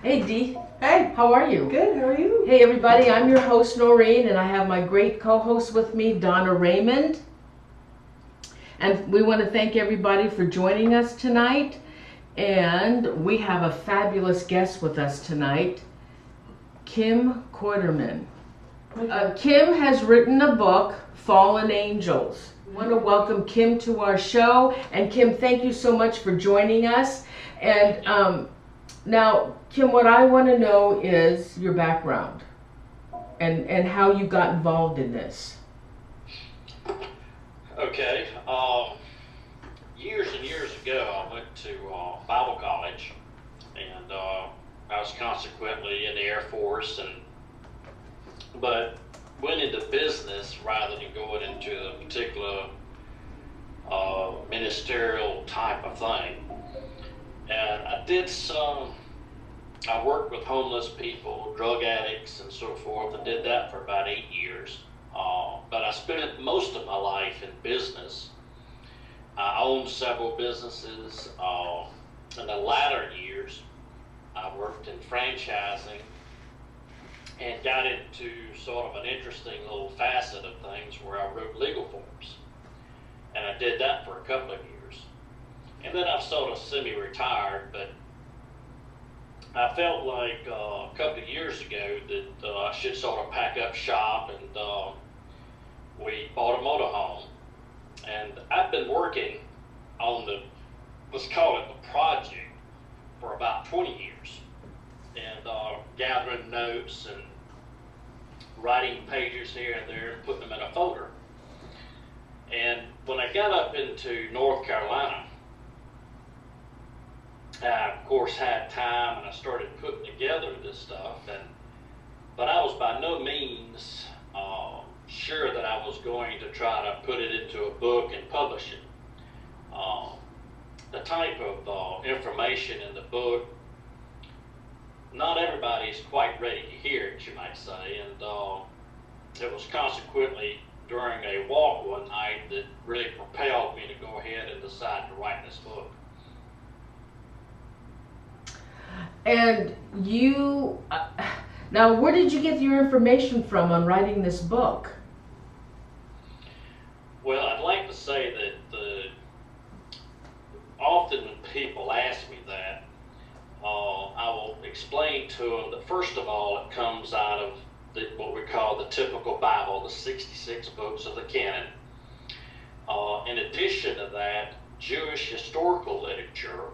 Hey Dee. Hey. How are you? Good, how are you? Hey everybody, I'm your host Norene, and I have my great co-host with me, Donna Raymond. And we want to thank everybody for joining us tonight. And we have a fabulous guest with us tonight, Kim Quarterman. Kim has written a book, Fallen Angels. We want to welcome Kim to our show. And Kim, thank you so much for joining us. And now, Kim, what I want to know is your background and how you got involved in this. Okay. Years and years ago, I went to Bible college, and I was consequently in the Air Force, but went into business rather than going into a particular ministerial type of thing. And I worked with homeless people, drug addicts, and so forth, and did that for about 8 years. But I spent most of my life in business. I owned several businesses. In the latter years, I worked in franchising and got into sort of an interesting little facet of things where I wrote legal forms. And I did that for a couple of years. And then I've sort of semi-retired, but I felt like a couple of years ago that I should sort of pack up shop, and we bought a motorhome. And I've been working on let's call it the project, for about 20 years. And gathering notes and writing pages here and there and putting them in a folder. And when I got up into North Carolina, I, of course, had time, and I started putting together this stuff. But I was by no means sure that I was going to try to put it into a book and publish it. The type of information in the book, not everybody is quite ready to hear it, you might say. And it was consequently during a walk one night that really propelled me to go ahead and decide to write this book. And you, now where did you get your information from on writing this book? Well, I'd like to say that often when people ask me that, I will explain to them that first of all, it comes out of what we call the typical Bible, the 66 books of the canon. In addition to that, Jewish historical literature.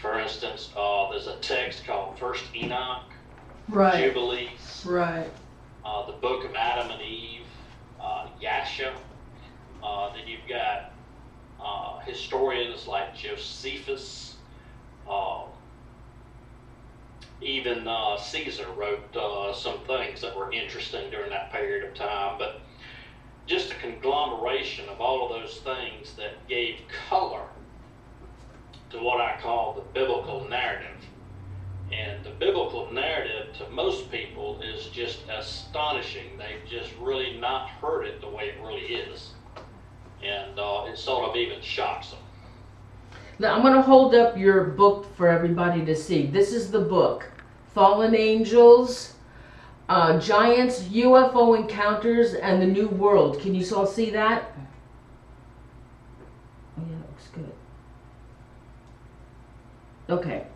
For instance, there's a text called First Enoch, Right. Jubilees, Right. the Book of Adam and Eve, Yasha. Then you've got historians like Josephus. Even Caesar wrote some things that were interesting during that period of time. But just a conglomeration of all of those things that gave color to what I call the biblical narrative. And the biblical narrative to most people is just astonishing. They've just really not heard it the way it really is. And it sort of even shocks them. Now I'm going to hold up your book for everybody to see. This is the book, Fallen Angels, Giants, UFO Encounters, and the New World. Can you all see that? Oh, yeah, that looks good. Okay.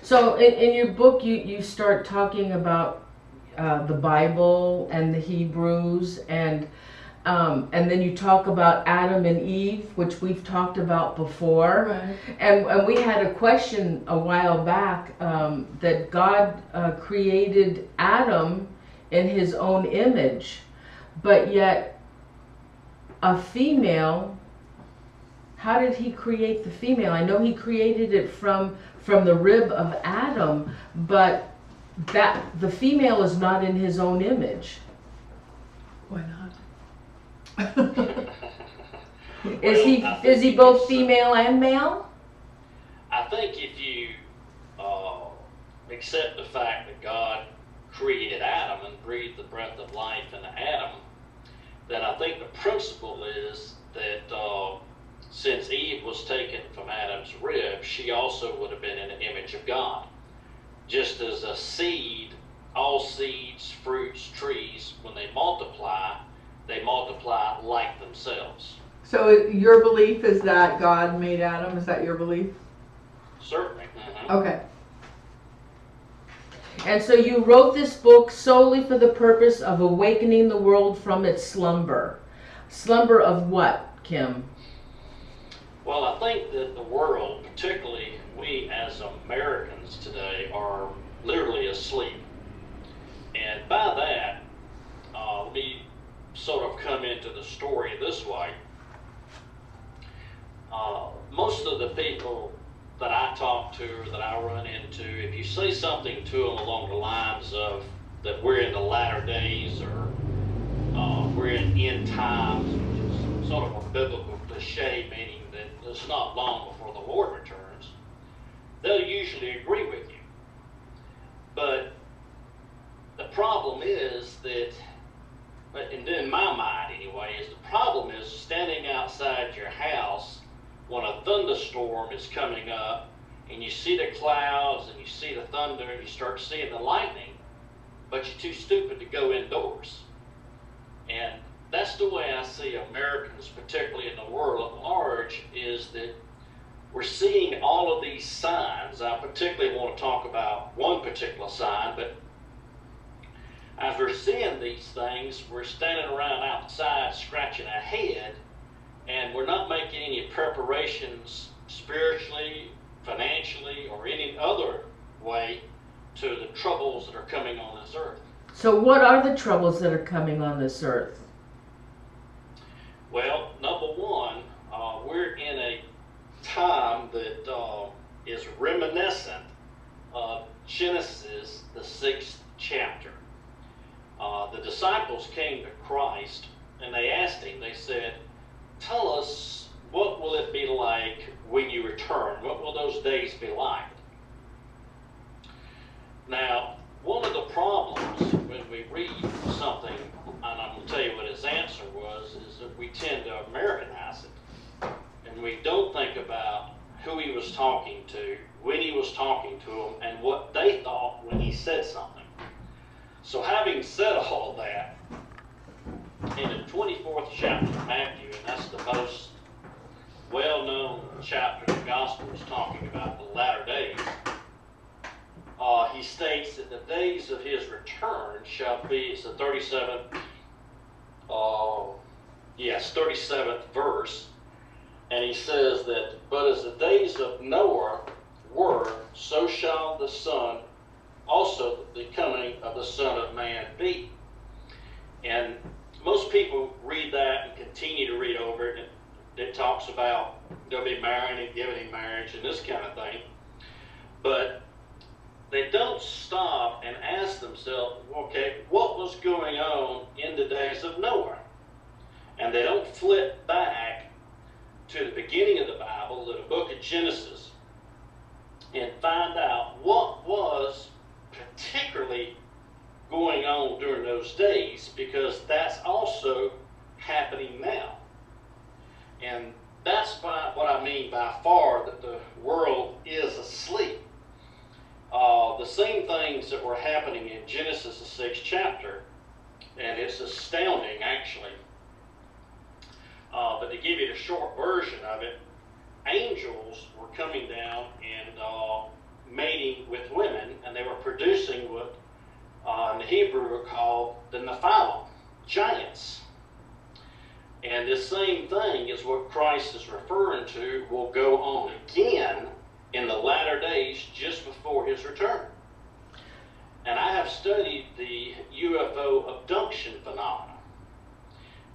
So in your book, you start talking about the Bible and the Hebrews, and then you talk about Adam and Eve, which we've talked about before. Right. And we had a question a while back that God created Adam in his own image, but yet a female. How did he create the female? I know he created it from the rib of Adam, but that the female is not in his own image. Why not? Is he both female and male? I think if you accept the fact that God created Adam and breathed the breath of life into Adam, then I think the principle is that since Eve was taken from Adam's rib, she also would have been in the image of God. Just as a seed, all seeds, fruits, trees, when they multiply like themselves. So your belief is that God made Adam? Is that your belief? Certainly. Okay. And so you wrote this book solely for the purpose of awakening the world from its slumber. Slumber of what, Kim? Well, I think that the world, particularly we as Americans today, are literally asleep. And by that, let me sort of come into the story this way. Most of the people that I talk to or that I run into, if you say something to them along the lines of that we're in the latter days or we're in end times, which is sort of a biblical cliche, meaning that it's not long before the Lord returns, they'll usually agree with you. But the problem is that, and in my mind anyway, is the problem is standing outside your house when a thunderstorm is coming up and you see the clouds and you see the thunder and you start seeing the lightning, but you're too stupid to go indoors. And that's the way I see Americans, particularly in the world at large, is that we're seeing all of these signs. I particularly want to talk about one particular sign, but as we're seeing these things, we're standing around outside scratching our head, and we're not making any preparations spiritually, financially, or any other way to the troubles that are coming on this earth. So what are the troubles that are coming on this earth? Well, number one, we're in a time that is reminiscent of Genesis, the 6th chapter. The disciples came to Christ and they asked him, they said, tell us, what will it be like when you return? What will those days be like? Now, one of the problems when we read something, and I'm going to tell you what his answer was, is that we tend to Americanize it. And we don't think about who he was talking to, when he was talking to them, and what they thought when he said something. So having said all of that, in the 24th chapter of Matthew, and that's the most well-known chapter of the Gospel, is talking about the latter days, he states that the days of his return shall be, it's the 37th verse, and he says that, but as the days of Noah were, so shall the Son, also the coming of the Son of Man be. And most people read that and continue to read over it, and it talks about they'll be marrying and giving in marriage and this kind of thing. But they don't stop and ask themselves, okay, what was going on in the days of Noah? And they don't flip back to the beginning of the Bible, to the book of Genesis, and find out what was particularly going on during those days, because that's also happening now. And that's what I mean by far that the world is asleep. The same things that were happening in Genesis, the 6th chapter, and it's astounding actually. But to give you the short version of it, angels were coming down and mating with women, and they were producing what in the Hebrew are called the Nephilim, giants. And this same thing is what Christ is referring to will go on again in the latter days just before his return. And I have studied the UFO abduction phenomena.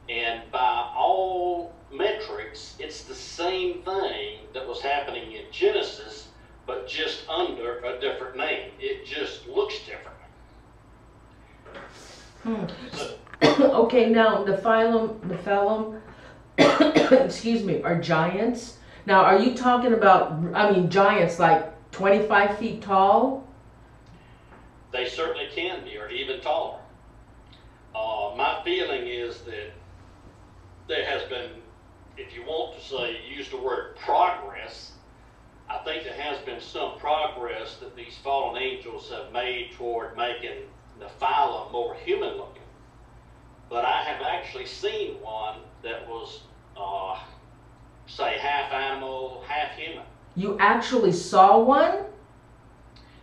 And by all metrics, it's the same thing that was happening in Genesis, but just under a different name. It just looks different. So, Okay, now Nephilim, excuse me, are giants. Now, are you talking about, I mean, giants like 25 feet tall? they certainly can be, or even taller. My feeling is that there has been if you want to say, use the word progress, I think there has been some progress that these fallen angels have made toward making Nephilim more human looking. But I have actually seen one that was, say, half animal, half human. You actually saw one?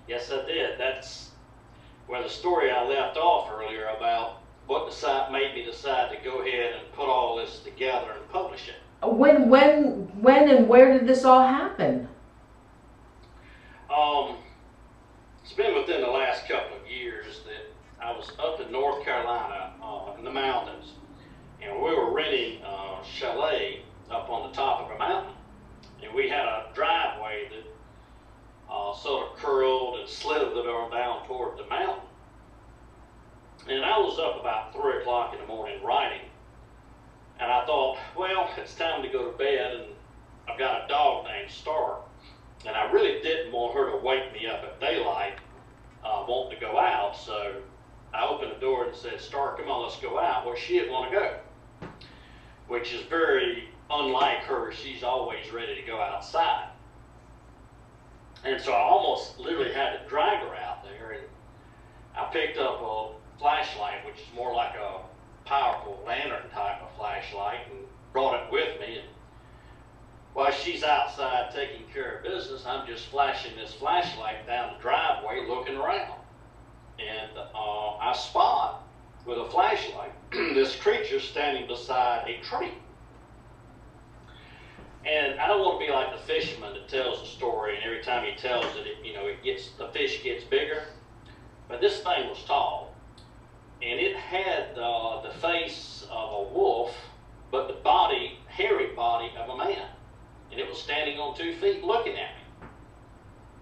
Yes, I did. That's where the story I left off earlier about what made me decide to go ahead and put all this together and publish it. When and where did this all happen? It's been within the last couple of years that I was up in North Carolina in the mountains, and we were renting a chalet up on the top of a mountain, and we had a driveway that sort of curled and slithered on down toward the mountain. And I was up about 3 o'clock in the morning writing, and I thought, well, it's time to go to bed, and I've got a dog named Star, and I really didn't want her to wake me up at daylight wanting to go out, so I opened the door and said, Star, come on, let's go out. Well, she didn't want to go, which is very unlike her. She's always ready to go outside. And so I almost literally had to drag her out there, and I picked up a flashlight, which is more like a powerful lantern type of flashlight, and brought it with me. And while she's outside taking care of business, I'm just flashing this flashlight down the driveway looking around. And I spot, with a flashlight, this creature standing beside a tree. And I don't want to be like the fisherman that tells the story, and every time he tells it, the fish gets bigger. But this thing was tall, and it had the face of a wolf, but the hairy body of a man. And it was standing on 2 feet looking at me.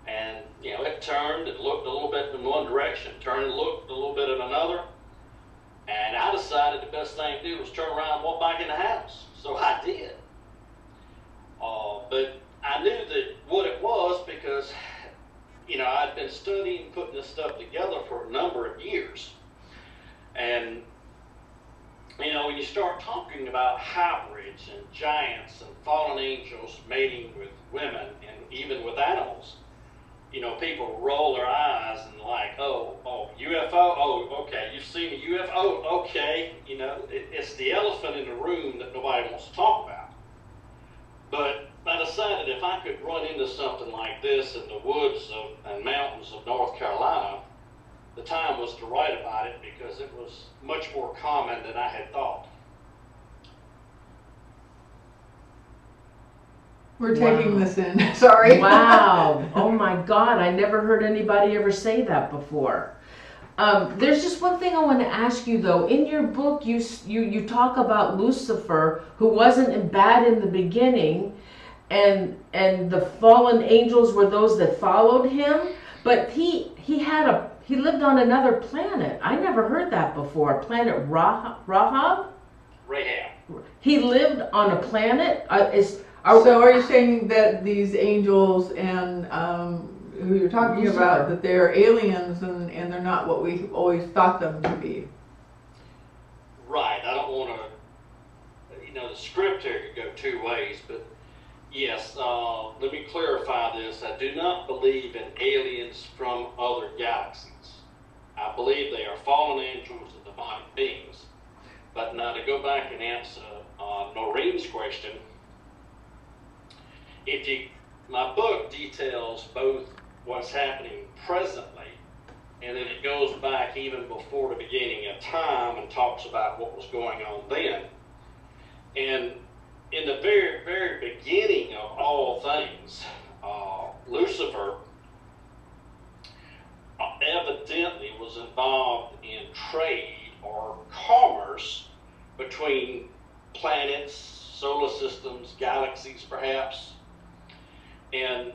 And, it turned, it looked a little bit in one direction, turned and looked a little bit in another. And I decided the best thing to do was turn around and walk back in the house. So I did. But I knew that what it was because, I'd been studying, putting this stuff together for a number of years. And, when you start talking about hybrids and giants and fallen angels mating with women and even with animals, people roll their eyes and like, oh, UFO? Oh, okay, you've seen a UFO? Oh, okay. It's the elephant in the room that nobody wants to talk about. But I decided if I could run into something like this in the woods and mountains of North Carolina, the time was to write about it because it was much more common than I had thought. We're taking this in. Sorry. Wow. Oh my God. I never heard anybody ever say that before. There's just one thing I want to ask you though. In your book, you talk about Lucifer, who wasn't bad in the beginning, and the fallen angels were those that followed him. But he lived on another planet. I never heard that before. Planet Rahab. He lived on a planet. So are you saying that these angels and who you're talking about, that they're aliens and they're not what we always thought them to be? Right. I don't want to, the script here could go 2 ways, but yes, let me clarify this. I do not believe in aliens from other galaxies. I believe they are fallen angels and demonic beings. But now to go back and answer Norene's question, my book details both what's happening presently, and then it goes back even before the beginning of time and talks about what was going on then. And in the very, very beginning of all things, Lucifer evidently was involved in trade or commerce between planets, solar systems, galaxies perhaps. And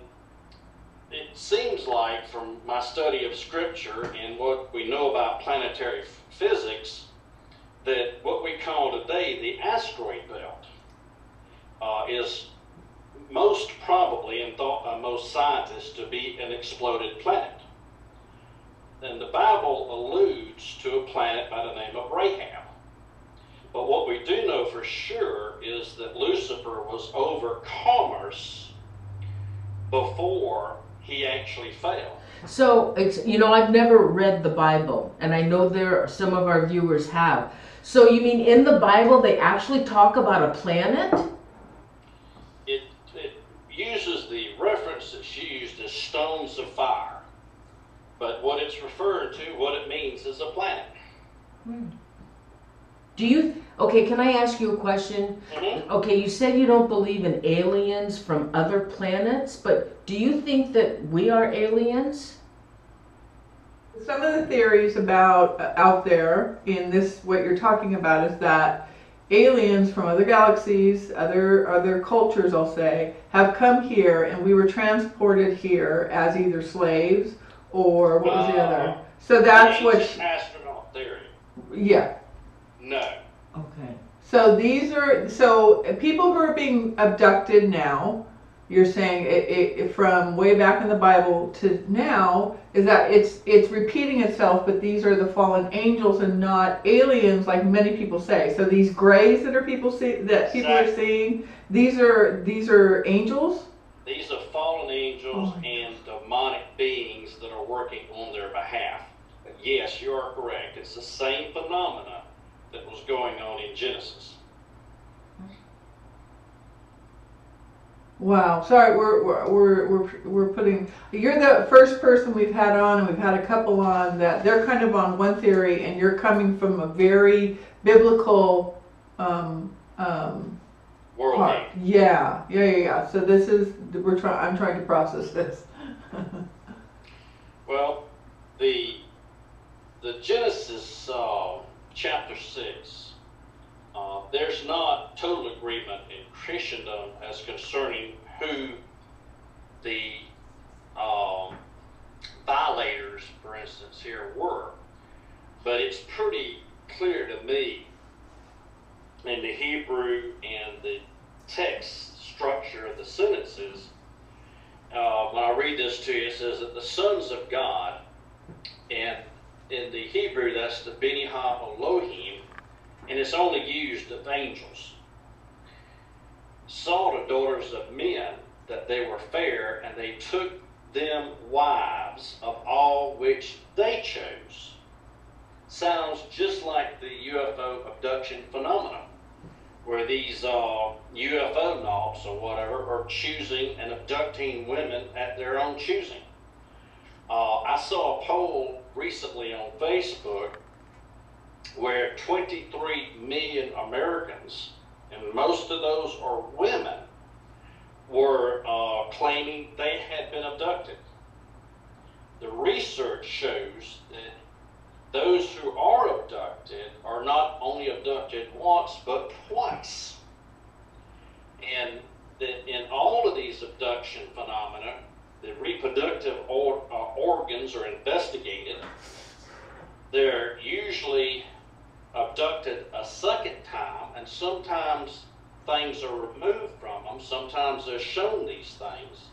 it seems like from my study of scripture and what we know about planetary physics, that what we call today the asteroid belt is most probably, and thought by most scientists, to be an exploded planet. And the Bible alludes to a planet by the name of Rahab. But what we do know for sure is that Lucifer was over commerce before he actually fell. So, I've never read the Bible, and I know some of our viewers have. So you mean in the Bible they actually talk about a planet? It uses the reference that's used as stones of fire. But what it's referring to, what it means, is a planet. Okay, can I ask you a question? Mm-hmm. Okay, you said you don't believe in aliens from other planets, but do you think that we are aliens? Some of the theories about out there in this, what you're talking about, is that aliens from other galaxies, other cultures, I'll say, have come here, and we were transported here as either slaves or what was the other? So that's what. Astronaut theory. Yeah. No. Okay. So people who are being abducted now, you're saying it from way back in the Bible to now, is that it's repeating itself, but these are the fallen angels and not aliens like many people say. So these grays that people are seeing, these are angels? These are fallen angels and demonic beings that are working on their behalf. But yes, you are correct. It's the same phenomena that was going on in Genesis. Wow. Sorry, we're putting. You're the first person we've had on, and we've had a couple on that they're kind of on one theory, and you're coming from a very biblical World. Yeah. So this is I'm trying to process this. Well, the Genesis chapter 6. There's not total agreement in Christendom as concerning who the violators, for instance, here were. But it's pretty clear to me in the Hebrew and the text structure of the sentences, when I read this to you, it says that the sons of God, and in the Hebrew that's the Beni Ha-Elohim, and it's only used of angels, saw the daughters of men that they were fair, and they took them wives of all which they chose. Sounds just like the UFO abduction phenomenon, where these UFO knobs or whatever are choosing and abducting women at their own choosing. I saw a poll recently on Facebook where 23 million Americans, and most of those are women, were claiming they had been abducted. The research shows that those who are abducted are not only abducted once, but twice. And that in all of these abduction phenomena, the reproductive organs are investigated. They're usually abducted a second time, and sometimes things are removed from them. Sometimes they're shown these things.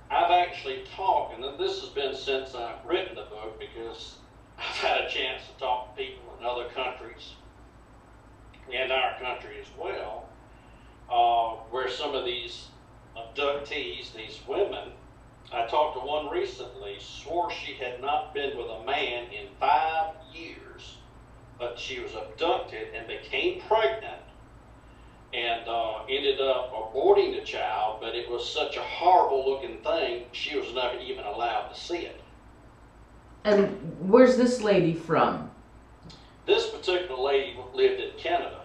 I've actually talked, and this has been since I've written the book, because I've had a chance to talk to people in other countries and our country as well, where some of these abductees, these women, I talked to one recently, swore she had not been with a man in 5 years, but she was abducted and became pregnant and ended up aborting the child, but it was such a horrible looking thing, she was never even allowed to see it. And where's this lady from? This particular lady lived in Canada.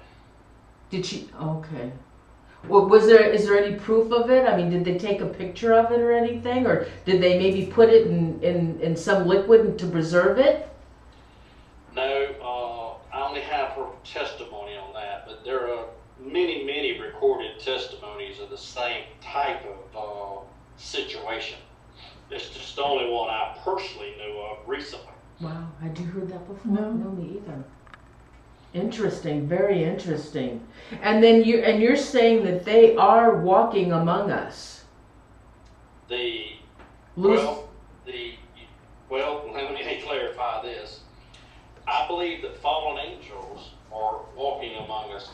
Did she? Okay. Well, is there any proof of it? I mean, did they take a picture of it or anything? Or did they maybe put it in some liquid to preserve it? No, I only have her testimony on that, but there are many recorded testimonies of the same type of situation. It's just the only one I personally knew of recently. Wow, had you heard that before? No. No, me either. Interesting, very interesting. And then you're saying that they are walking among us. Well, let me clarify this. I believe that fallen angels are walking among us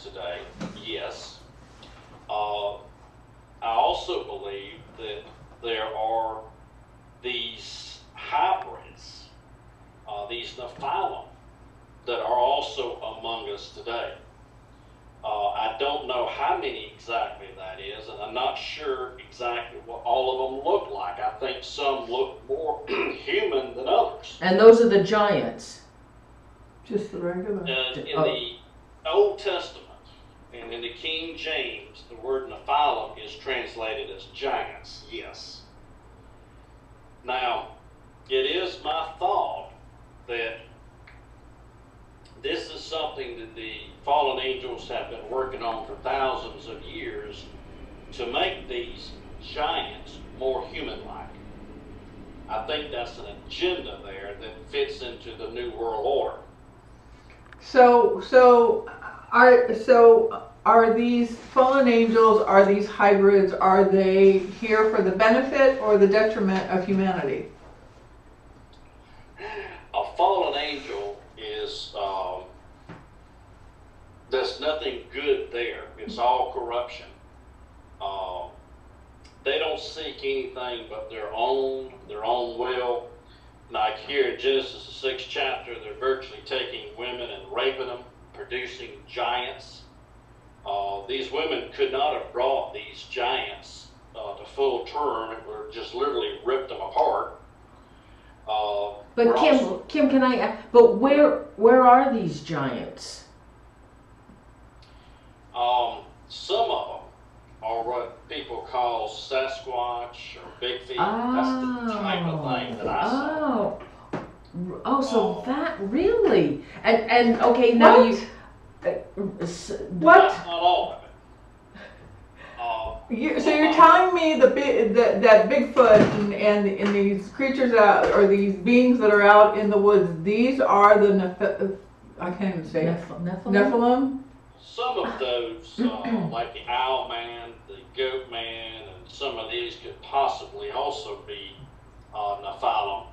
these Nephilim that are also among us today. I don't know how many exactly that is, and I'm not sure exactly what all of them look like. I think some look more human than others. And those are the giants. Just the regular. In the Old Testament and in the King James, the word Nephilim is translated as giants, yes. Now, it is my thought that this is something that the fallen angels have been working on for thousands of years to make these giants more human-like. I think that's an agenda there that fits into the New World Order. So are these fallen angels, are these hybrids, are they here for the benefit or the detriment of humanity? A fallen angel is, there's nothing good there. It's all corruption. They don't seek anything but their own will. Like here in Genesis, the 6th chapter, they're virtually taking women and raping them, producing giants. These women could not have brought these giants to full term. It would just literally ripped them apart. But Kim, can I? But where are these giants? Some of them are what people call Sasquatch or Bigfeet. That's the type of thing that I saw. So that really and okay now what? What? Not all of it. So you're telling me that Bigfoot and these creatures out, or these beings that are out in the woods, these are the I can't even say Nephilim? Some of those, like the Owl Man, the Goat Man, and some of these could possibly also be Nephilim.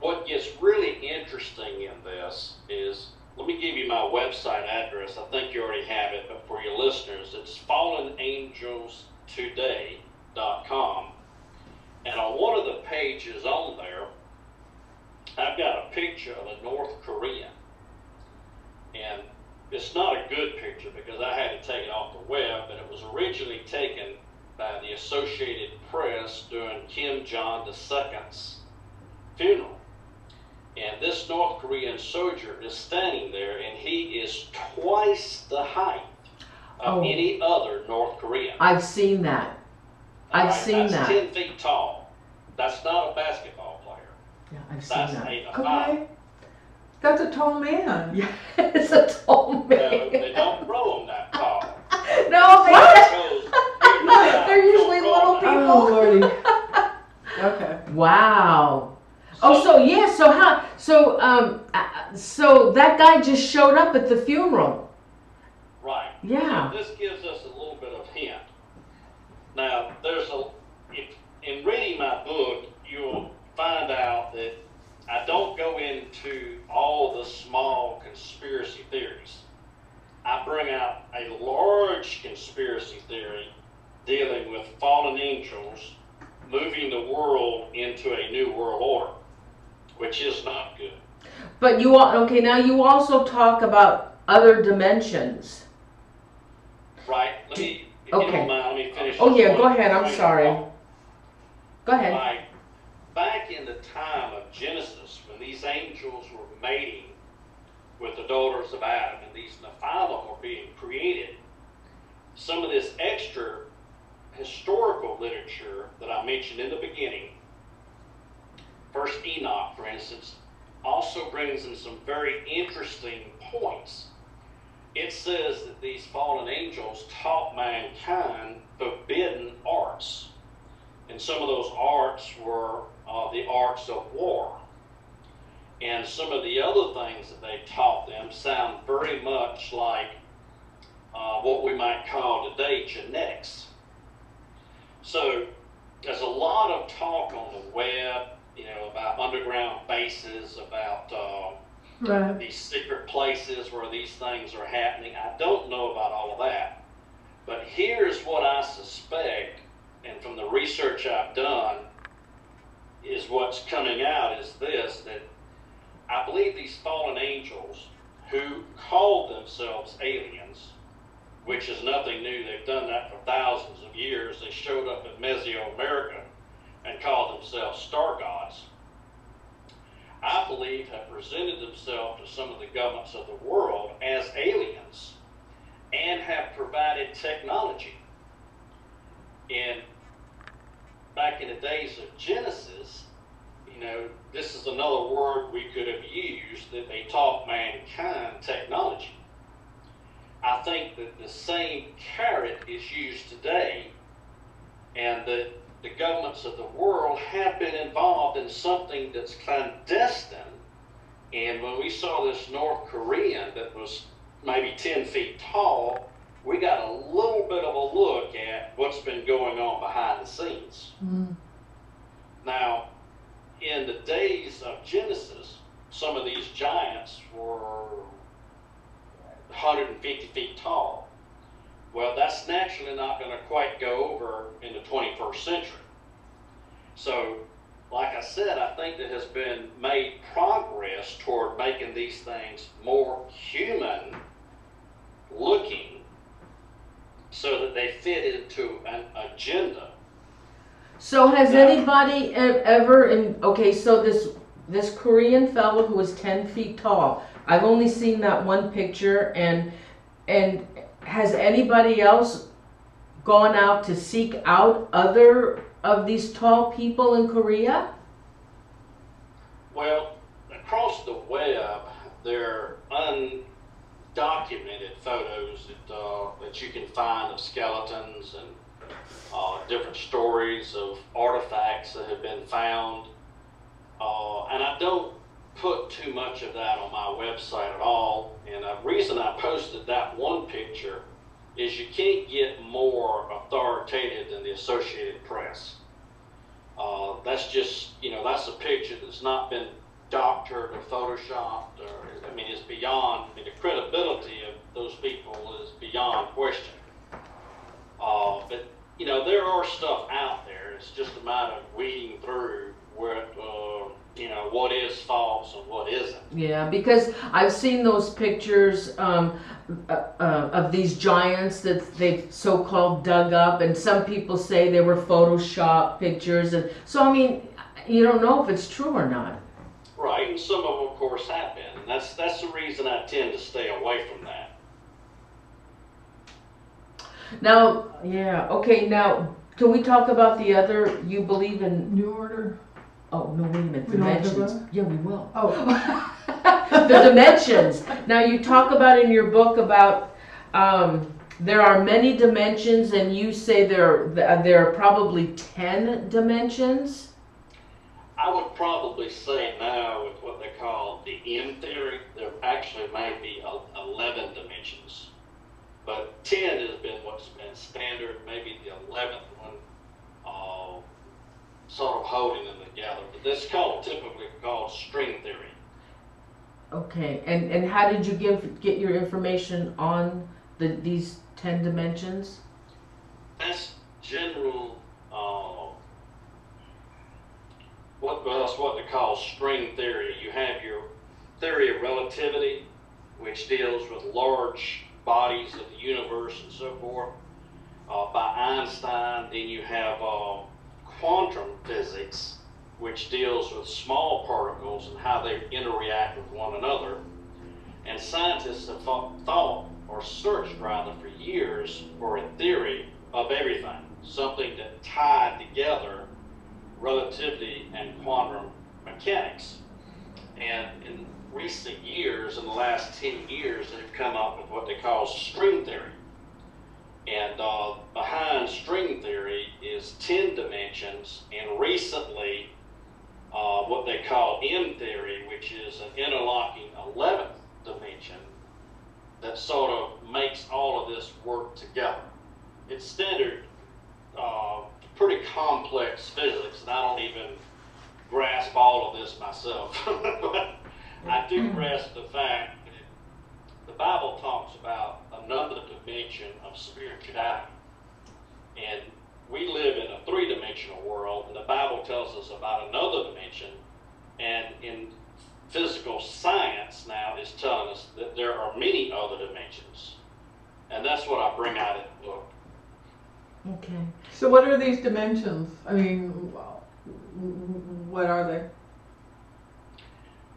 What gets really interesting in this is, let me give you my website address. I think you already have it, but for your listeners, it's fallenangelstoday.com. And on one of the pages on there, I've got a picture of a North Korean. And it's not a good picture because I had to take it off the web, but it was originally taken by the Associated Press during Kim Jong II's funeral. And this North Korean soldier is standing there, and he is twice the height of any other North Korean. I've seen that. I've seen that's that. 10 feet tall. That's not a basketball player. Yeah, I've seen that. Okay. That's a tall man. Yeah, it's a tall man. No, they don't grow them that tall. No, They're usually little people. Oh, Lordy. Okay. Wow. So that guy just showed up at the funeral. Right. Yeah. So this gives us a little bit of hint. Now, in reading my book, you'll find out that I don't go into all the small conspiracy theories. I bring out a large conspiracy theory dealing with fallen angels moving the world into a new world order, which is not good. But you also talk about other dimensions. Right? If you don't mind, let me finish. Oh yeah, go ahead. I'm sorry. Go ahead. Like, back in the time of Genesis, when these angels were mating with the daughters of Adam and these Nephilim were being created, some of this extra historical literature that I mentioned in the beginning, First Enoch, for instance, also brings in some very interesting points. It says that these fallen angels taught mankind forbidden arts. And some of those arts were the arts of war. And some of the other things that they taught them sound very much like what we might call today genetics. So there's a lot of talk on the web, about underground bases, about these secret places where these things are happening. I don't know about all of that. But here's what I suspect, and from the research I've done, is what's coming out is this, that I believe these fallen angels who called themselves aliens, which is nothing new, they've done that for thousands of years. They showed up in Mesoamerica and called themselves star gods. I believe have presented themselves to some of the governments of the world as aliens and have provided technology. And back in the days of Genesis, you know, this is another word we could have used, that they taught mankind technology. I think that the same carrot is used today, and that the governments of the world have been involved in something that's clandestine. And when we saw this North Korean that was maybe 10 feet tall, we got a little bit of a look at what's been going on behind the scenes. Now, in the days of Genesis, some of these giants were 150 feet tall. Well, that's naturally not going to quite go over in the 21st century. So, like I said, I think there has been made progress toward making these things more human looking so that they fit into an agenda. So has anybody ever, okay, so this Korean fellow who was 10 feet tall, I've only seen that one picture, and has anybody else gone out to seek out other of these tall people in Korea? Well, across the web, there are undocumented photos that you can find of skeletons and different stories of artifacts that have been found. And I don't put too much of that on my website at all. And the reason I posted that one picture is you can't get more authoritative than the Associated Press. That's just, you know, that's a picture that's not been doctored or photoshopped, or, I mean, it's beyond, I mean, the credibility of those people is beyond question. But, you know, there are stuff out there. It's just a matter of weeding through what, you know, what is false and what isn't. Yeah, because I've seen those pictures of these giants that they've so-called dug up, and some people say they were Photoshop pictures, and so I mean, you don't know if it's true or not. Right, and some of them, of course, have been, and that's the reason I tend to stay away from that. Now, yeah, okay. Now, can we talk about the other? You believe in New Order? Oh no, wait a minute. We don't have to Dimensions. go? Yeah, we will. Oh. The dimensions. Now you talk about in your book about there are many dimensions, and you say there are probably 10 dimensions. I would probably say now with what they call the M theory, there actually might be 11 dimensions. But 10 has been what's been standard, maybe the 11th one, sort of holding them together. But this is typically called string theory. Okay, and how did you get your information on these 10 dimensions? That's general, that's what they call string theory. You have your theory of relativity, which deals with large bodies of the universe and so forth, by Einstein. Then you have quantum physics, which deals with small particles and how they interact with one another. And scientists have thought, or searched rather, for years for a theory of everything, something that tied together relativity and quantum mechanics. And in recent years, in the last 10 years, they've come up with what they call string theory. And behind string theory is 10 dimensions, and recently what they call M theory, which is an interlocking 11th dimension that sort of makes all of this work together. It's standard, pretty complex physics, and I don't even grasp all of this myself. But I do grasp the fact that the Bible talks about another dimension of spirituality. And we live in a three-dimensional world, and the Bible tells tells us about another dimension, and in physical science now is telling us that there are many other dimensions. And that's what I bring out in the book. Okay. So what are these dimensions? I mean, what are they?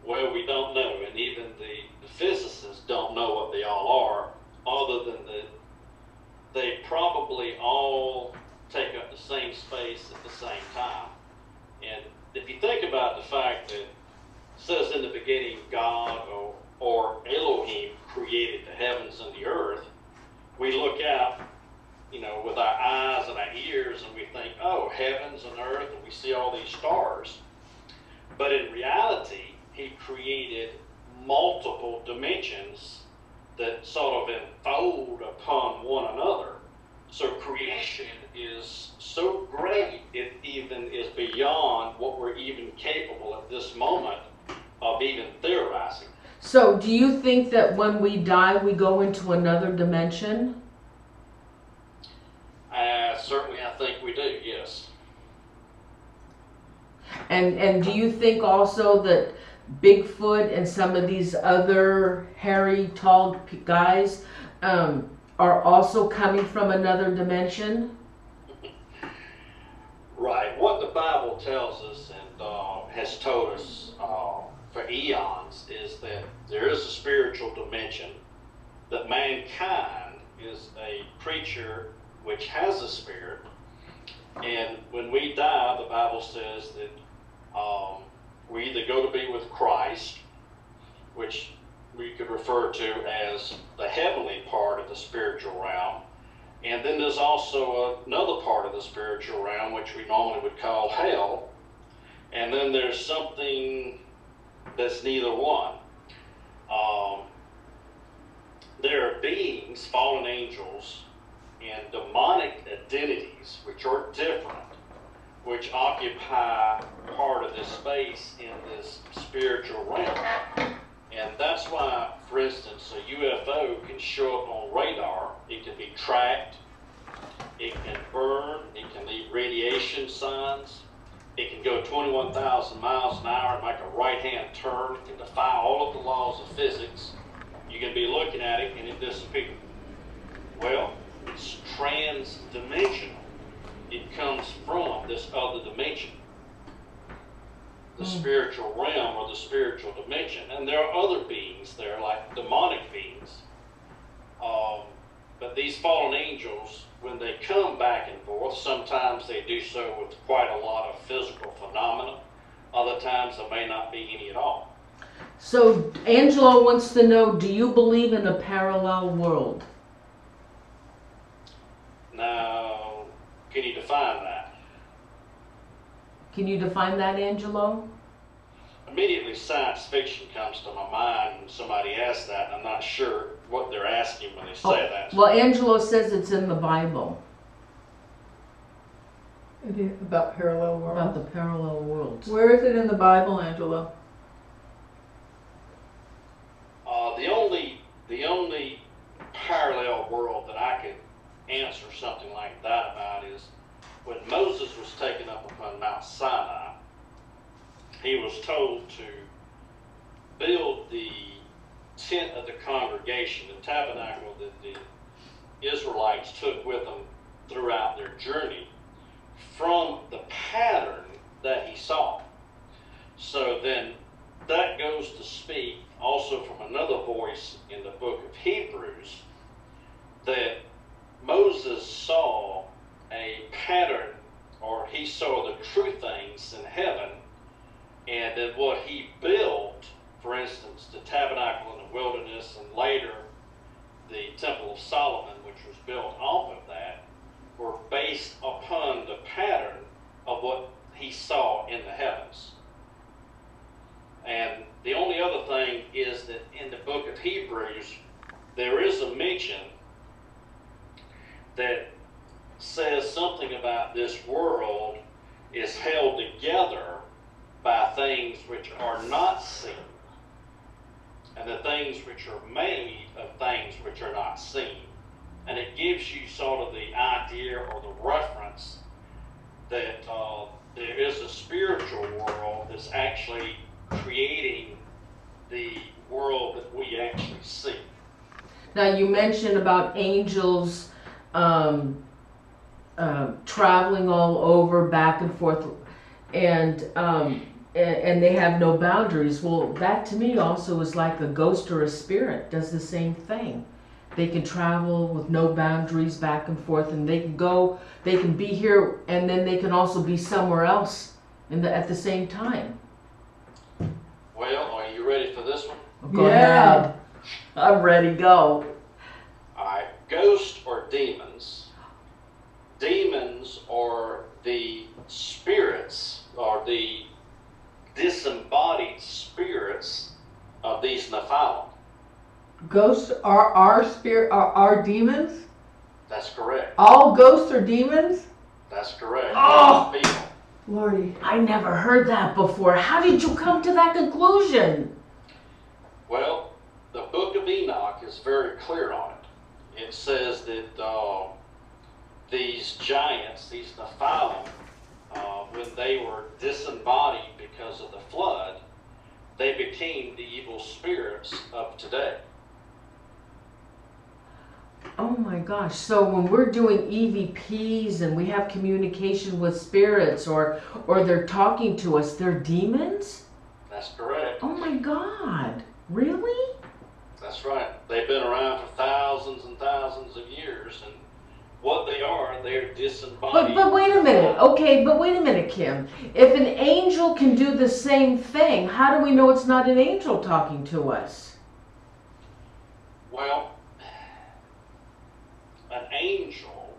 Well, we don't know, and even the physicists don't know what they all are, other than that they probably all take up the same space at the same time. And if you think about the fact that it says in the beginning God or Elohim created the heavens and the earth, we look out, you know, with our eyes and our ears, and we think, oh, heavens and earth, and we see all these stars. But in reality, he created multiple dimensions that sort of enfold upon one another. So creation is so great, it even is beyond what we're even capable at this moment of even theorizing. So do you think that when we die, we go into another dimension? Certainly I think we do, yes. And do you think also that Bigfoot and some of these other hairy, tall guys are also coming from another dimension? Right. What the Bible tells us and has told us for eons is that there is a spiritual dimension, that mankind is a creature which has a spirit, and when we die, the Bible says that we either go to be with Christ, which we could refer to as the heavenly part of the spiritual realm, and then there's also another part of the spiritual realm which we normally would call hell, and then there's something that's neither one. There are beings, fallen angels, and demonic identities which are different, which occupy part of this space in this spiritual realm. And that's why, for instance, a UFO can show up on radar, it can be tracked, it can burn, it can leave radiation signs, it can go 21,000 miles an hour and make a right-hand turn, it can defy all of the laws of physics. You can be looking at it and it disappears. Well, it's trans-dimensional. It comes from this other dimension, the spiritual realm or the spiritual dimension. And there are other beings there, like demonic beings. But these fallen angels, when they come back and forth, sometimes they do so with quite a lot of physical phenomena. Other times there may not be any at all. So Angelo wants to know, do you believe in a parallel world? Now, can you define that? Can you define that, Angelo? Immediately science fiction comes to my mind when somebody asks that, and I'm not sure what they're asking when they say that. Well, Angelo says it's in the Bible. About parallel worlds? About the parallel worlds. Where is it in the Bible, Angelo? The only parallel world that I could answer something like that about is when Moses was taken up upon Mount Sinai, he was told to build the tent of the congregation, the tabernacle that the Israelites took with them throughout their journey, from the pattern that he saw. So then that goes to speak also from another voice in the book of Hebrews, that Moses saw a pattern, or he saw the true things in heaven, and that what he built, for instance, the tabernacle in the wilderness, and later the Temple of Solomon, which was built off of that, were based upon the pattern of what he saw in the heavens. And the only other thing is that in the book of Hebrews, there is a mention that says something about this world is held together by things which are not seen, and the things which are made of things which are not seen. And it gives you sort of the idea or the reference that there is a spiritual that's actually creating the world that we actually see. Now you mentioned about angels traveling all over, back and forth, and they have no boundaries. Well, that to me also is like a ghost or a spirit. Does the same thing. They can travel with no boundaries, back and forth, and they can be here, and then they can also be somewhere else at the same time. Well, are you ready for this one? Go ahead. I'm ready. Go. All right. Ghosts or demons? Demons are the spirits, or the disembodied spirits of these Nephilim. Ghosts are our demons? That's correct. All ghosts are demons? That's correct. Oh! People. Lordy. I never heard that before. How did you come to that conclusion? Well, the book of Enoch is very clear on it. It says that these giants, these Nephilim, when they were disembodied because of the flood, they became the evil spirits of today. Oh my gosh. So when we're doing EVP'S and we have communication with spirits, or they're talking to us, they're demons? That's correct. Oh my God. Really? That's right. They've been around for thousands and thousands of years, and what they are, they're disembodied. But wait a minute. Okay, but wait a minute, Kim. If an angel can do the same thing, how do we know it's not an angel talking to us? Well, an angel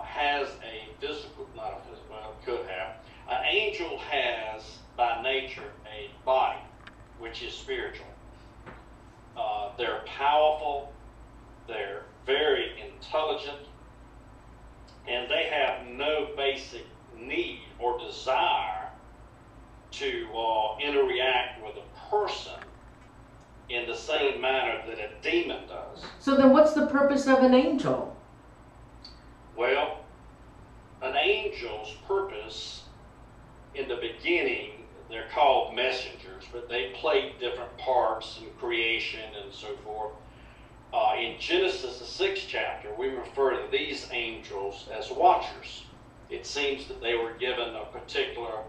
has a physical, not a physical, well, it could have. An angel has, by nature, a body, which is spiritual. They're powerful, they're very intelligent, and they have no basic need or desire to interact with a person in the same manner that a demon does. So then what's the purpose of an angel? Well, an angel's purpose, in the beginning, they're called messengers, but they played different parts in creation and so forth. In Genesis, the 6th chapter, we refer to these angels as watchers. It seems that they were given a particular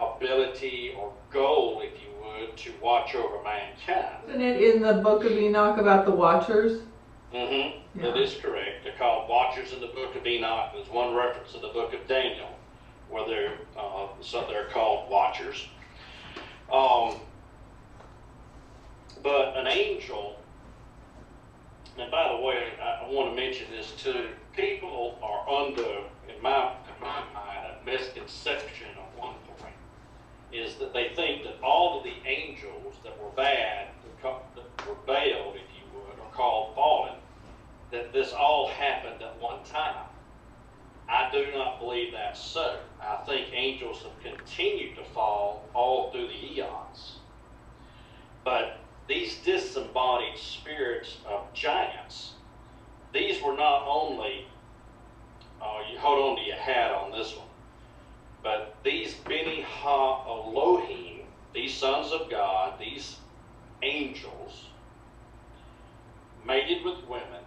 ability or goal, if you would, to watch over mankind. Isn't it in the book of Enoch about the watchers? Mm-hmm. Yeah. That is correct. They're called watchers in the book of Enoch. There's one reference in the book of Daniel where they're called watchers. But an angel, and by the way, I want to mention this too, people are under, in my mind, a misconception at one point, is that they think that all of the angels that were bad, that rebelled, if you would, or called fallen, that this all happened at one time. I do not believe that's so. I think angels have continued to fall all through the eons. But these disembodied spirits of giants, these were not only, you hold on to your hat on this one, but these Beni Ha-Elohim, these sons of God, these angels, mated with women,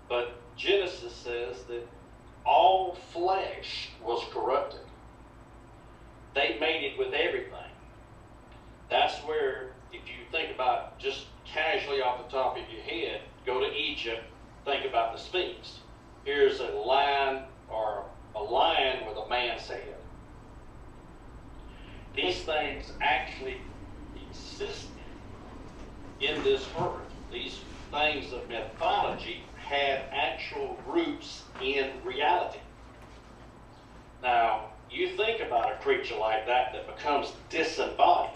but Genesis says that all flesh was corrupted. They mated with everything. That's where, if you think about just casually off the top of your head, go to Egypt, think about the Sphinx. Here's a lion, or a lion with a man's head. These things actually existed in this earth. These things of mythology had actual roots in reality. Now, you think about a creature like that becomes disembodied.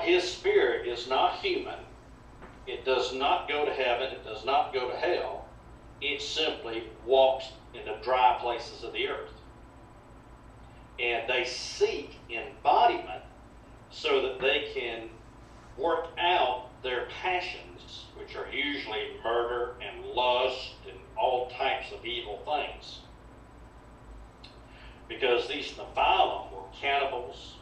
His spirit is not human. It does not go to heaven. It does not go to hell. It simply walks in the dry places of the earth. And they seek embodiment so that they can work out their passions, which are usually murder and lust and all types of evil things. Because these Nephilim were cannibals,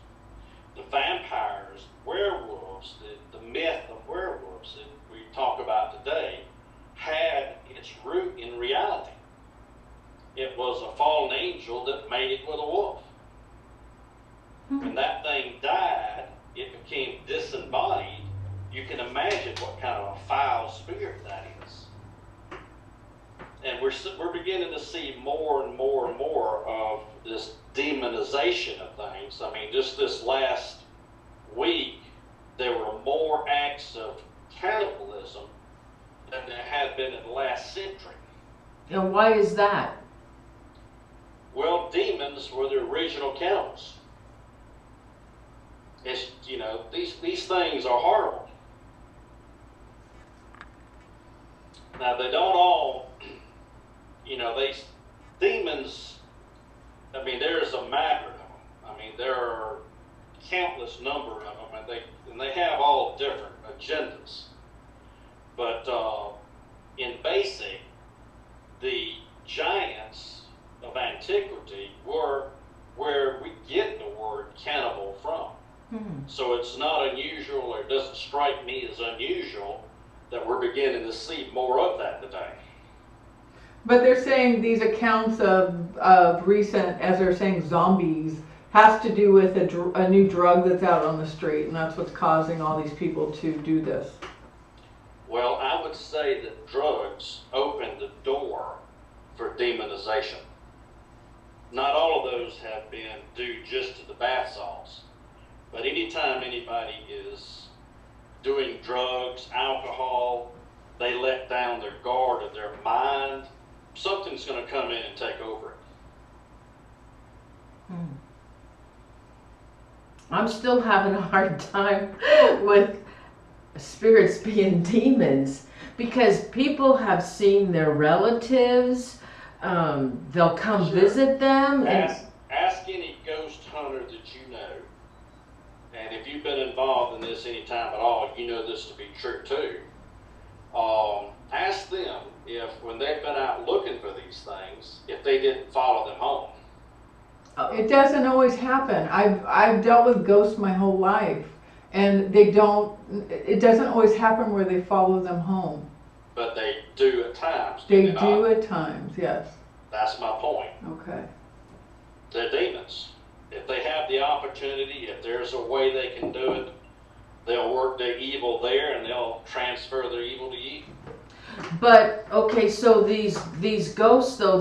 the vampires, werewolves, the myth of werewolves that we talk about today had its root in reality. It was a fallen angel that mated with a wolf. When that thing died, it became disembodied. You can imagine what kind of a foul spirit that is. And we're beginning to see more and more and more of this demonization of things. I mean, just this last week, there were more acts of cannibalism than there had been in the last century. And why is that? Well, demons were the original cannibals. It's, you know, these things are horrible. Now, they don't all, you know, these demons, I mean, there's a matter of them. I mean, there are countless number of them, and they have all different agendas. But in basic, the giants of antiquity were where we get the word cannibal from. So it's not unusual, or it doesn't strike me as unusual, that we're beginning to see more of that today. But they're saying these accounts of recent, as they're saying, zombies, has to do with a new drug that's out on the street, and that's what's causing all these people to do this. Well, I would say that drugs open the door for demonization. Not all of those have been due just to the bath salts. But anytime anybody is doing drugs, alcohol, they let down their guard of their mind, something's going to come in and take over it. I'm still having a hard time with spirits being demons, because people have seen their relatives, they'll come visit them. Ask any ghost hunter that you know, and if you've been involved in this any time at all, you know this to be true too. Ask them if, when they've been out looking for these things, if they didn't follow them home. It doesn't always happen. I've dealt with ghosts my whole life, and it doesn't always happen where they follow them home. But they do at times. They do at times, yes. That's my point. Okay. They're demons. If they have the opportunity, if there's a way they can do it, they'll work their evil there, and they'll transfer their evil to you. But okay, so these ghosts though,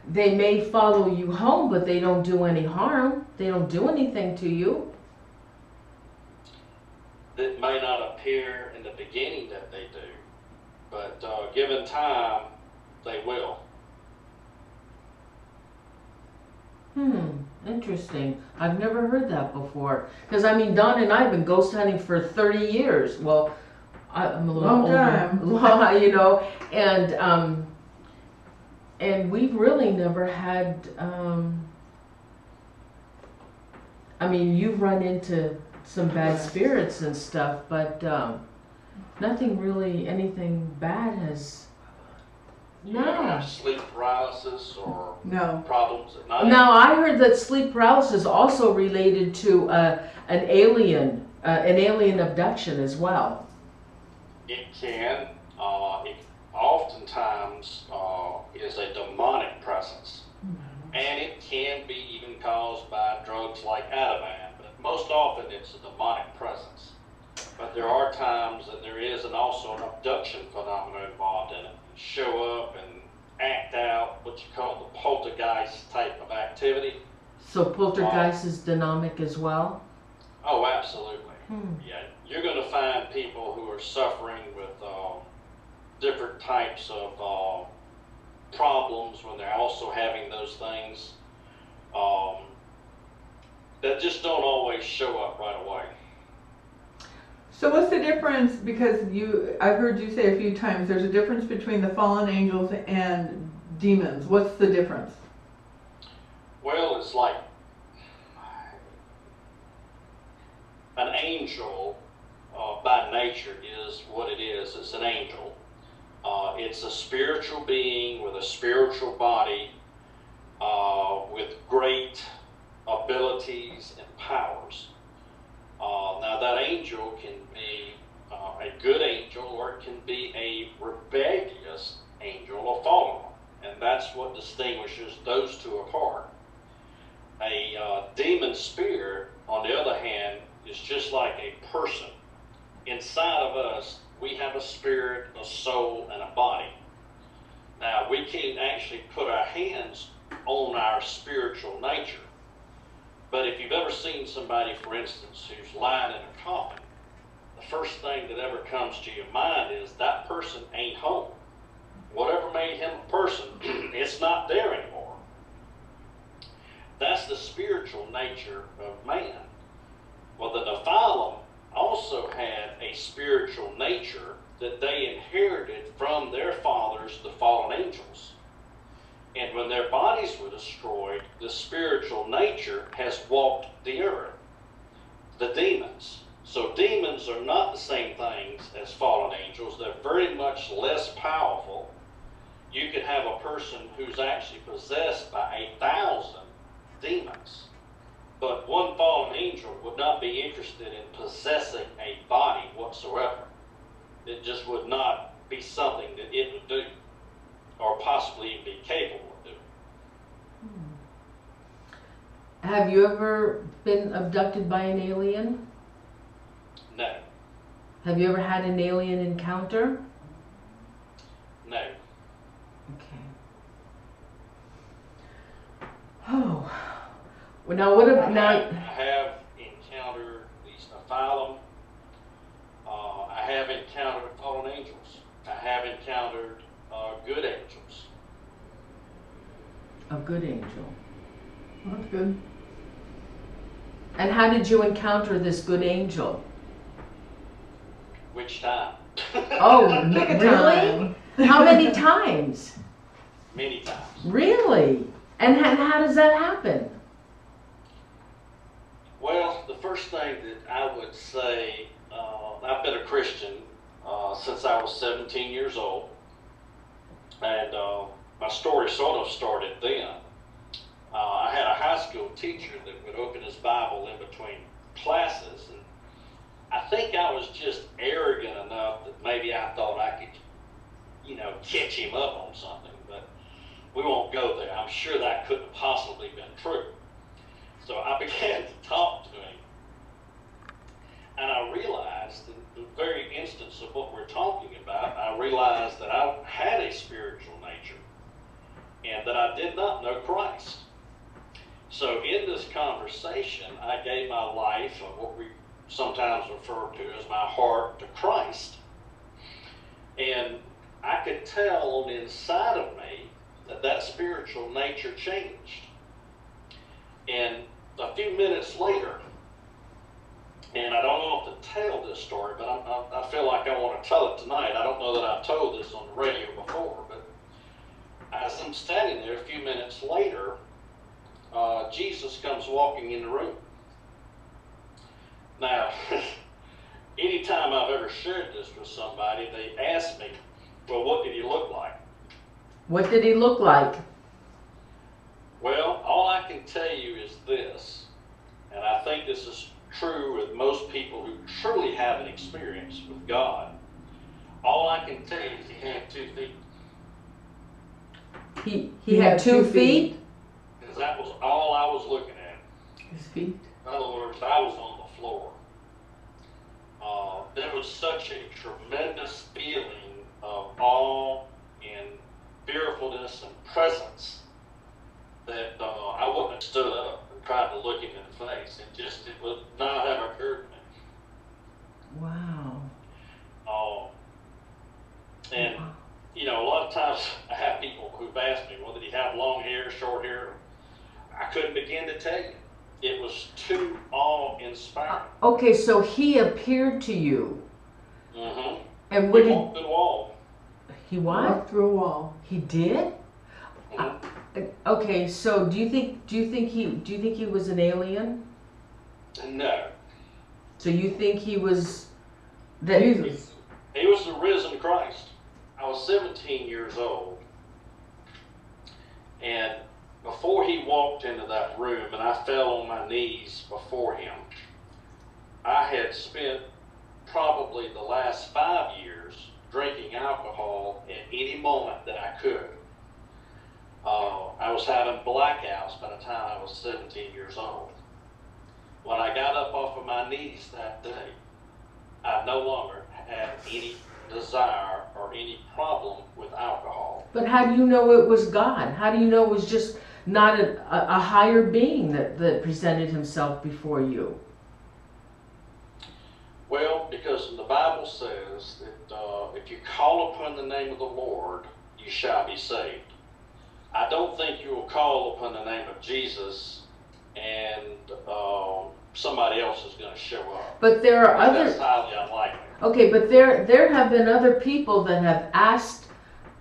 they may follow you home, but they don't do any harm. They don't do anything to you. It may not appear in the beginning that they do, but given time, they will. Interesting. I've never heard that before. Because I mean, Don and I have been ghost hunting for 30 years. Well, I'm a little older, you know, and we've really never had. I mean, you've run into some bad spirits and stuff, but nothing really, anything bad has. You ever have sleep paralysis or problems at night? Now, I heard that sleep paralysis is also related to an alien abduction as well. It can. It oftentimes is a demonic presence. And it can be even caused by drugs like Ativan, but most often it's a demonic presence. But there are times that there is also an abduction phenomenon involved in it. Show up and act out what you call the poltergeist type of activity. So poltergeist is demonic as well? Oh, absolutely. Yeah, you're going to find people who are suffering with different types of problems when they're also having those things that just don't always show up right away. So what's the difference, because I've heard you say a few times, there's a difference between the fallen angels and demons. What's the difference? Well, it's like an angel by nature is what it is. It's an angel. It's a spiritual being with a spiritual body with great abilities and powers. Now that angel can be a good angel, or it can be a rebellious angel, a fallen one. And that's what distinguishes those two apart. A demon spirit, on the other hand, is just like a person. Inside of us, we have a spirit, a soul, and a body. Now, we can't actually put our hands on our spiritual nature. But if you've ever seen somebody, for instance, who's lying in a coffin, the first thing that ever comes to your mind is that person ain't home. Whatever made him a person, it's not there anymore. That's the spiritual nature of man. Well, the Nephilim also had a spiritual nature that they inherited from their fathers, the fallen angels. And when their bodies were destroyed, the spiritual nature has walked the earth, the demons. So demons are not the same things as fallen angels. They're very much less powerful. You could have a person who's actually possessed by 1,000 demons. But one fallen angel would not be interested in possessing a body whatsoever. It just would not be something that it would do, or possibly even be capable of doing. Have you ever been abducted by an alien? No. Have you ever had an alien encounter? No. Okay. Oh. Well, now what about now? I have encountered these Nephilim. I have encountered fallen angels. I have encountered good angels. A good angel. That's good. And how did you encounter this good angel? Which time? Oh, Pick a really? How many times? Many times. Really? And how does that happen? Well, the first thing that I would say, I've been a Christian since I was 17 years old. And my story sort of started then. I had a high school teacher that would open his Bible in between classes. And I think I was just arrogant enough that maybe I thought I could, catch him up on something. But we won't go there. I'm sure that couldn't have possibly been true. So I began to talk to him. And I realized, in the very instance of what we're talking about, I realized that I had a spiritual nature and that I did not know Christ. So in this conversation, I gave my life, or what we sometimes refer to as my heart, to Christ. And I could tell on the inside of me that spiritual nature changed. And a few minutes later, and I don't know if to tell this story, but I feel like I want to tell it tonight. I don't know that I've told this on the radio before, but as I'm standing there a few minutes later, Jesus comes walking in the room. Now, anytime I've ever shared this with somebody, they ask me, well, what did he look like? What did he look like? Well, all I can tell you is this, and I think this is true with most people who truly have an experience with God. All I can tell you is he had 2 feet. He had 2 feet? Because that was all I was looking at. His feet. In other words, I was on the floor. There was such a tremendous feeling of awe and fearfulness and presence that I wouldn't have stood up and tried to look him in the face. It would not have occurred to me. Wow. And, a lot of times I have people who've asked me, well, did he have long hair, short hair? I couldn't begin to tell you. It was too awe-inspiring. Okay, so he appeared to you. Mm-hmm. And what He walked through the wall. He what? Walked through a wall. He did? Mm-hmm. Okay, so do you think he was an alien? No. So you think he was that Jesus. He was the risen Christ. I was 17 years old, and before he walked into that room and I fell on my knees before him, I had spent probably the last 5 years drinking alcohol at any moment that I could. I was having blackouts by the time I was 17 years old. When I got up off of my knees that day, I no longer had any desire or any problem with alcohol. But how do you know it was God? How do you know it was just not a higher being that presented himself before you? Well, because the Bible says that if you call upon the name of the Lord, you shall be saved. I don't think you will call upon the name of Jesus and somebody else is going to show up. But there are other. That's highly unlikely. Okay, but there have been other people that have asked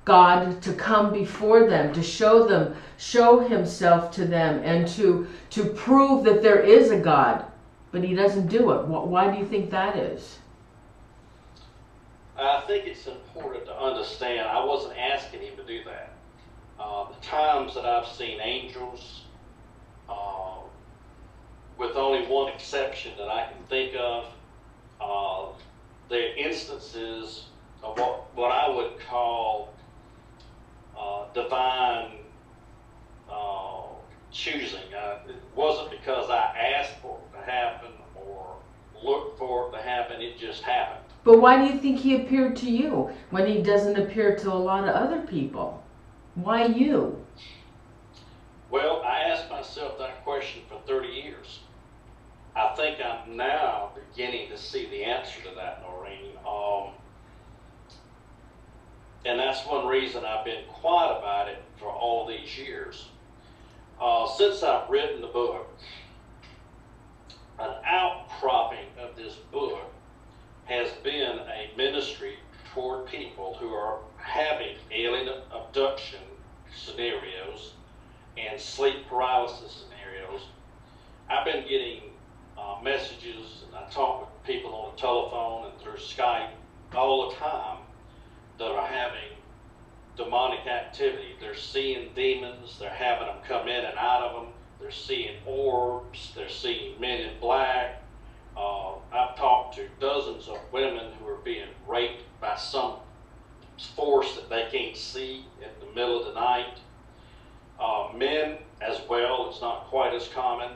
God to come before them, to show himself to them, and to prove that there is a God, but he doesn't do it. Why do you think that is? I think it's important to understand I wasn't asking him to do that. The times that I've seen angels, with only one exception that I can think of, the instances of what I would call divine choosing. It wasn't because I asked for it to happen or looked for it to happen, it just happened. But why do you think he appeared to you when he doesn't appear to a lot of other people? Why you? Well, I asked myself that question for 30 years. I think I'm now beginning to see the answer to that, Norene. And that's one reason I've been quiet about it for all these years. Since I've written the book, an outcropping of this book has been a ministry toward people who are having alien abduction scenarios and sleep paralysis scenarios. I've been getting messages, and I talk with people on the telephone and through Skype all the time that are having demonic activity. They're seeing demons, they're having them come in and out of them, they're seeing orbs, they're seeing men in black. I've talked to dozens of women who are being raped by some force that they can't see in the middle of the night. Men as well, it's not quite as common.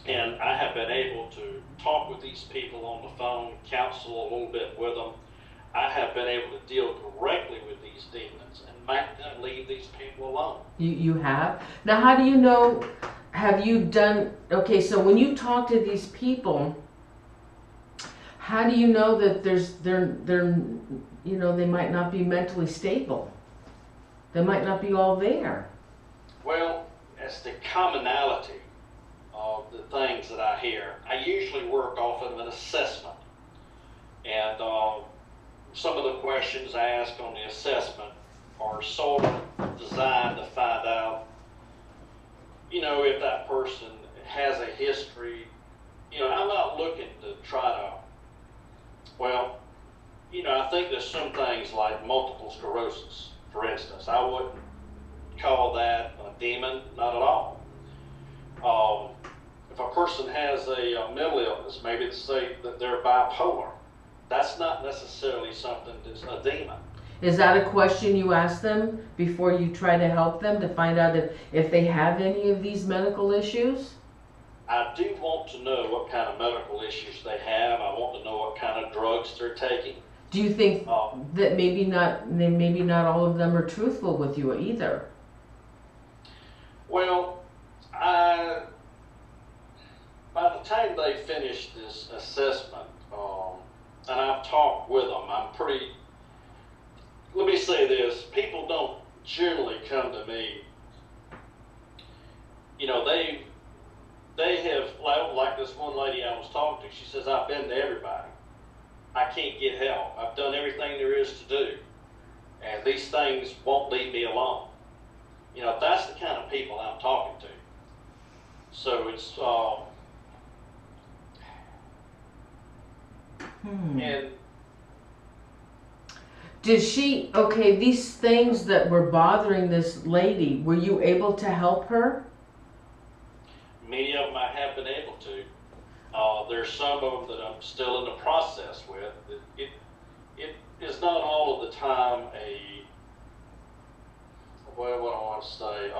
And I have been able to talk with these people on the phone, counsel a little bit with them. I have been able to deal directly with these demons and make them leave these people alone. You have? Now, how do you know? Have you done? Okay, so when you talk to these people, how do you know that they're they might not be mentally stable? They might not be all there. Well, it's the commonality of the things that I hear. I usually work off of an assessment. And some of the questions I ask on the assessment are sort of designed to find out, if that person has a history. I'm not looking to try to, I think there's some things like multiple sclerosis, for instance. I wouldn't call that a demon, not at all. If a person has a mental illness, maybe to say that they're bipolar, that's not necessarily something that's a demon. Is that a question you ask them before you try to help them to find out if they have any of these medical issues? I do want to know what kind of medical issues they have. I want to know what kind of drugs they're taking. Do you think that maybe not all of them are truthful with you either? Well, by the time they finish this assessment, and I've talked with them, let me say this, people don't generally come to me, they have, like this one lady I was talking to, she says, I've been to everybody. I can't get help. I've done everything there is to do. And these things won't leave me alone. That's the kind of people I'm talking to. So it's, and Okay, these things that were bothering this lady, were you able to help her? Many of them I have been able to. There's some of them that I'm still in the process with. It is not all of the time what do I want to say?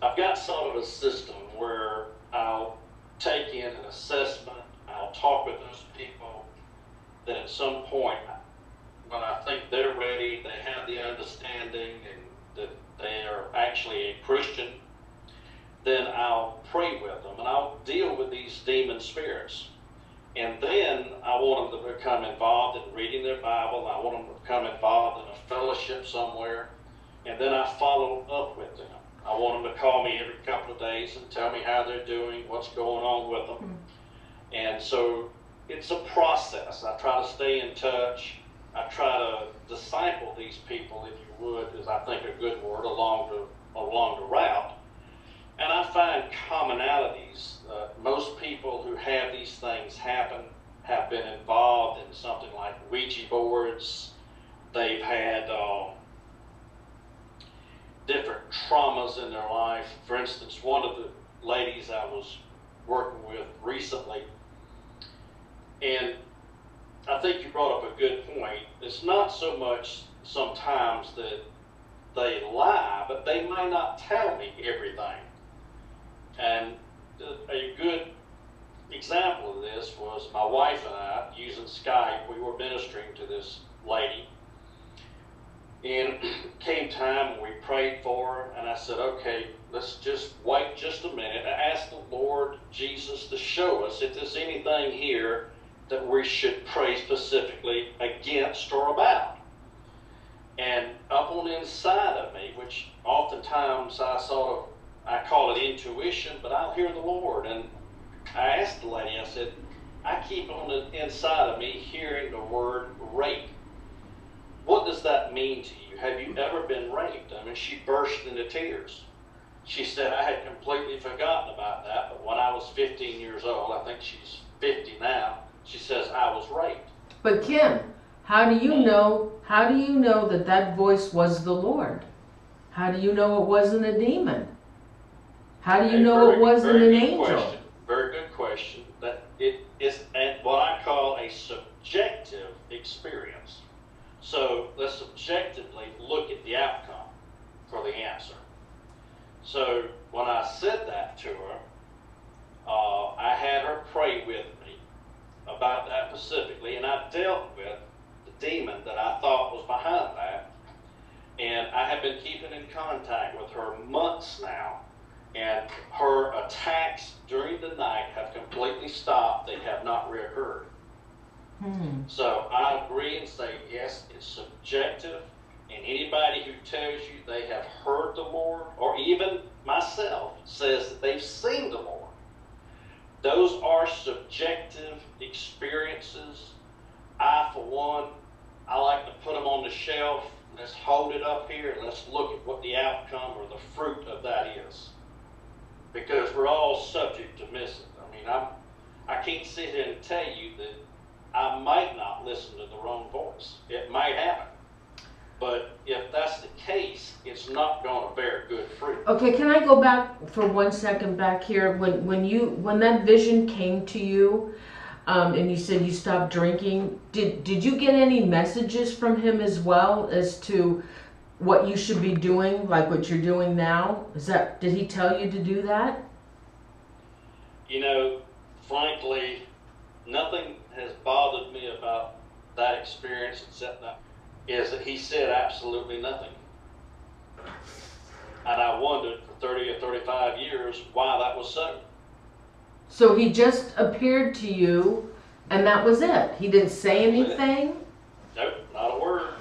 I've got sort of a system where I'll take in an assessment, I'll talk with those people, that at some point, when I think they're ready, they have the understanding, and that they are actually a Christian, then I'll pray with them, and I'll deal with these demon spirits. And then I want them to become involved in reading their Bible. I want them to become involved in a fellowship somewhere. And then I follow up with them. I want them to call me every couple of days and tell me how they're doing, what's going on with them. And so it's a process. I try to stay in touch. I try to disciple these people, if you would, is I think a good word, along the route. And I find commonalities. Most people who have these things happen have been involved in something like Ouija boards. They've had different traumas in their life. For instance, one of the ladies I was working with recently, and I think you brought up a good point. It's not so much sometimes that they lie, but they may not tell me everything. And a good example of this was my wife and I, using Skype, we were ministering to this lady. And came time and we prayed for her, and I said, okay, let's just wait just a minute. I asked the Lord Jesus to show us if there's anything here that we should pray specifically against or about. And up on the inside of me, which oftentimes I call it intuition, but I'll hear the Lord. And I asked the lady, I said, I keep on the inside of me hearing the word rape. What does that mean to you? Have you ever been raped? I mean, she burst into tears. She said, I had completely forgotten about that, but when I was 15 years old, I think she's 50 now, she says, I was raped. But Kim, how do you know that voice was the Lord? How do you know it wasn't a demon? How do you know it wasn't an angel? Very good question. That it is what I call a subjective experience. So let's subjectively look at the outcome for the answer. So when I said that to her, I had her pray with me about that specifically, and I dealt with the demon that I thought was behind that. And I have been keeping in contact with her months now, and her attacks during the night have completely stopped. They have not reoccurred. So I agree and say, yes, it's subjective, and anybody who tells you they have heard the Lord, or even myself, says that they've seen the Lord, those are subjective experiences. I, for one, I like to put them on the shelf. Let's hold it up here and let's look at what the outcome or the fruit of that is. Because we're all subject to miss it. I mean, I can't sit here and tell you that I might not listen to the wrong voice. It might happen. But if that's the case, it's not going to bear good fruit. Okay, can I go back for 1 second back here? When that vision came to you, and you said you stopped drinking, did you get any messages from him as well as to what you should be doing, like what you're doing now? Did he tell you to do that? You know, frankly, nothing has bothered me about that experience except that he said absolutely nothing. And I wondered for 30 or 35 years why that was so. So he just appeared to you and that was it? He didn't say anything? Nope, not a word.